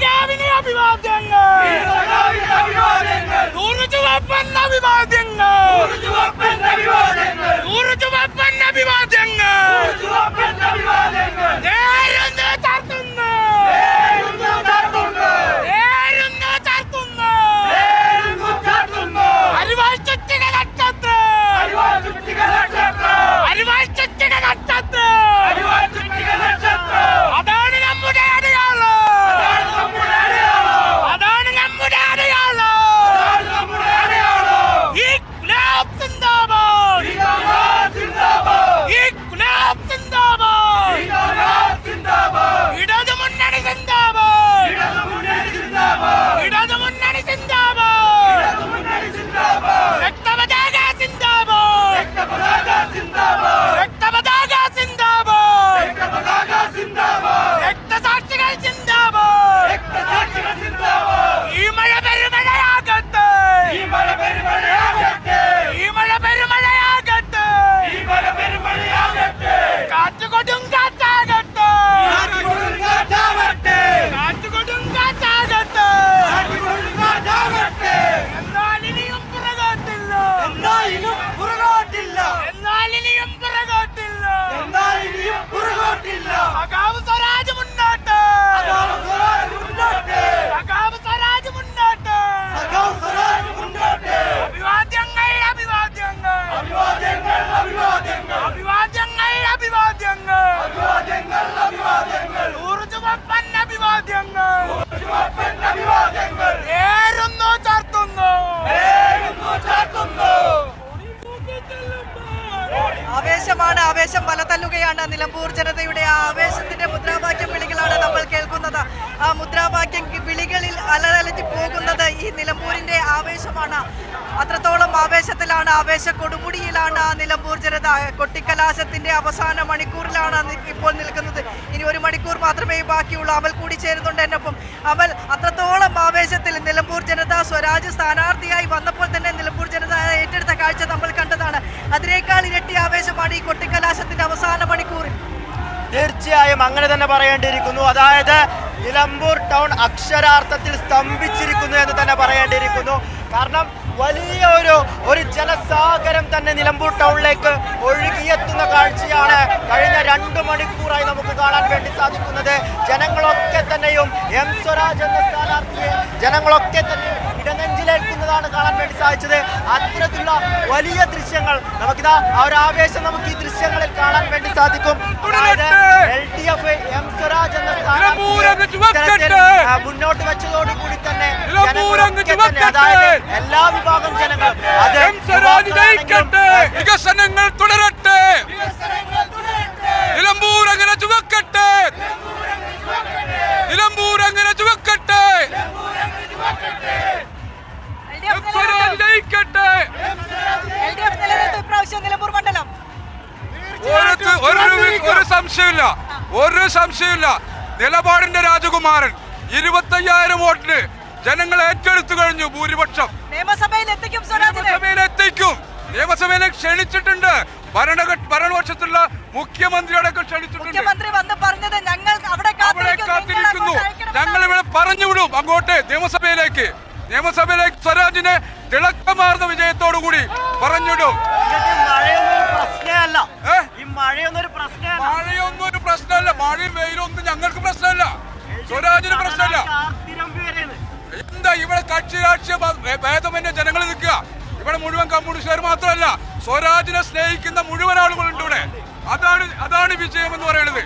സഖാവിന് അഭിവാദ്യങ്ങൾ. നൂറ് ചുവപ്പൻ അഭിവാദ്യങ്ങൾ. നൂറ് ചുവപ്പൻ അഭിവാദ്യങ്ങൾ. നേരുന്നു ചാർത്തുന്നു. നേരുന്നു ചാർത്തുന്നു. അരിവാൾ ചുറ്റിക നക്ഷത്രം. അരിവാൾ ചുറ്റിക നക്ഷത്രം. അതാണ് നമ്മുടെ അടയാളം. അതാണ് നമ്മുടെ അടയാളം. ഈ ഗുലാബ് സിന്ദാബാദ്. ഈ ഗുലാബ് സിന്ദാബാദ്. ഇടതു മുന്നണി സിന്ദാബാദ്. ഇടതു മുന്നണി സിന്ദാബാദ്. രക്തപതാക സിന്ദാബാദ്. രക്തപതാക സിന്ദാബാദ്. രക്തസാക്ഷികൾ സിന്ദാബാദ്. ഈ മഴ പെരുമഴയാകട്ടെ. ഈ മഴ പെരുമഴയാകട്ടെ. കാറ്റുകൊടും കാറ്റാകട്ടെ. കാറ്റുകൊടും കാറ്റാകട്ടെ. എന്നാൽ ഇനിയും പുറകോട്ടില്ല. എന്നാൽ ഇനിയും പുറകോട്ടില്ല. സഖാവ് സ്വരാജ് മുന്നോട്ട്. സഖാവ് സ്വരാജ് മുന്നോട്ട്. അഭിവാദ്യങ്ങൾ. അഭിവാദ്യങ്ങൾ. അഭിവാദ്യങ്ങൾ. നൂറ് ചുവപ്പൻ അഭിവാദ്യങ്ങൾ. നേരുന്നു ചാർത്തുന്നു. ആവേശമാണ്, ആവേശം വലതല്ലുകയാണ്. നിലമ്പൂർ ജനതയുടെ ആ ആവേശത്തിന്റെ മുദ്രാവാക്യം വിളികളാണ് നമ്മൾ കേൾക്കുന്നത്. ആ മുദ്രാവാക്യം വിളികളിൽ അലലറ്റി പോകുന്നത് ഈ നിലമ്പൂരിന്റെ ആവേശമാണ്. അത്രത്തോളം ആവേശത്തിലാണ്, ആവേശ കൊടുമുടിയിലാണ് നിലമ്പൂർ ജനത. കൊട്ടിക്കലാശത്തിന്റെ അവസാന മണിക്കൂറിലാണ് ഇപ്പോൾ നിൽക്കുന്നത്. ഇനി ഒരു മണിക്കൂർ മാത്രമേ ബാക്കിയുള്ളൂ. അമൽ കൂടി ചേരുന്നുണ്ട് എന്നൊപ്പം. അമൽ, അത്രത്തോളം ആവേശത്തിൽ നിലമ്പൂർ ജനത സ്വരാജ് സ്ഥാനാർത്ഥിയായി വന്നപ്പോൾ തന്നെ നിലമ്പൂർ ജനത ഏറ്റെടുത്ത കാഴ്ച നമ്മൾ കണ്ടതാണ്. അതിനേക്കാൾ ഇരട്ടി ആവേശമാണ് ഈ കൊട്ടിക്കലാശത്തിന്റെ അവസാന മണിക്കൂറിൽ. തീർച്ചയായും അങ്ങനെ തന്നെ പറയേണ്ടിയിരിക്കുന്നു. അതായത് നിലമ്പൂർ ടൗൺ അക്ഷരാർത്ഥത്തിൽ സ്തംഭിച്ചിരിക്കുന്നു എന്ന് തന്നെ പറയേണ്ടിയിരിക്കുന്നു. കാരണം വലിയ ഒരു ജനസാഗരം തന്നെ നിലമ്പൂർ ടൗണിലേക്ക് ഒഴുകിയെത്തുന്ന കാഴ്ചയാണ് കഴിഞ്ഞ 2 മണിക്കൂറായി നമുക്ക് കാണാൻ വേണ്ടി സാധിക്കുന്നത്. ജനങ്ങളൊക്കെ തന്നെയും എം സ്വരാജ് എന്ന സ്ഥാനാർത്ഥിയെ ജനങ്ങളൊക്കെ തന്നെ ഇടനെഞ്ചിലേക്കുന്നതാണ് കാണാൻ വേണ്ടി സാധിച്ചത്. അത്തരത്തിലുള്ള വലിയ ദൃശ്യങ്ങൾ നമുക്കിതാ ആ ഒരു ആവേശം നമുക്ക് ഈ ദൃശ്യങ്ങളിൽ കാണാൻ വേണ്ടി സാധിക്കും. LDF എം സ്വരാജ് എന്ന സ്ഥാനാർത്ഥിയെ മുന്നോട്ട് വെച്ചതോടുകൂടി തന്നെ അതായത് എല്ലാ വിഭാഗം ജനങ്ങൾ വികസനങ്ങൾ തുടരട്ടെ. നിലമ്പൂർ അങ്ങനെ ചുവക്കട്ടെ. നിലമ്പൂർ അങ്ങനെ ചുവക്കട്ടെ. ഒരു സംശയമില്ല. നിലപാടിന്റെ രാജകുമാരൻ 25,000 വോട്ടിന് ജനങ്ങൾ ഏറ്റെടുത്തു കഴിഞ്ഞു. ഭൂരിപക്ഷം നിയമസഭയിൽ എത്തിക്കും. നിയമസഭയിലേക്ക് ക്ഷണിച്ചിട്ടുണ്ട്. ഭരണപക്ഷത്തുള്ള മുഖ്യമന്ത്രിയോടൊക്കെ ക്ഷണിച്ചിട്ടുണ്ട്. അവിടെ കാത്തിരിക്കുന്നു. ഞങ്ങൾ ഇവിടെ പറഞ്ഞുവിടും അങ്ങോട്ട് നിയമസഭയിലേക്ക് സ്വരാജിനെ തിളക്കമാർന്ന വിജയത്തോടു കൂടി പറഞ്ഞിടും. മഴയൊന്നും ഒരു പ്രശ്നമല്ല. മഴയും വെയിലൊന്നും ഞങ്ങൾക്ക് പ്രശ്നമല്ല. സ്വരാജിന് പ്രശ്നമല്ല. എന്താ ഇവിടെ കക്ഷി രാഷ്ട്രീയ ഭേദമന്യേ ജനങ്ങൾ നിൽക്കുക. ഇവിടെ മുഴുവൻ കമ്മ്യൂണിസ്റ്റുകാർ മാത്രമല്ല, സ്വരാജിനെ സ്നേഹിക്കുന്ന മുഴുവൻ ആളുകളുണ്ട് ഇവിടെ. അതാണ് വിജയം എന്ന് പറയുന്നത്.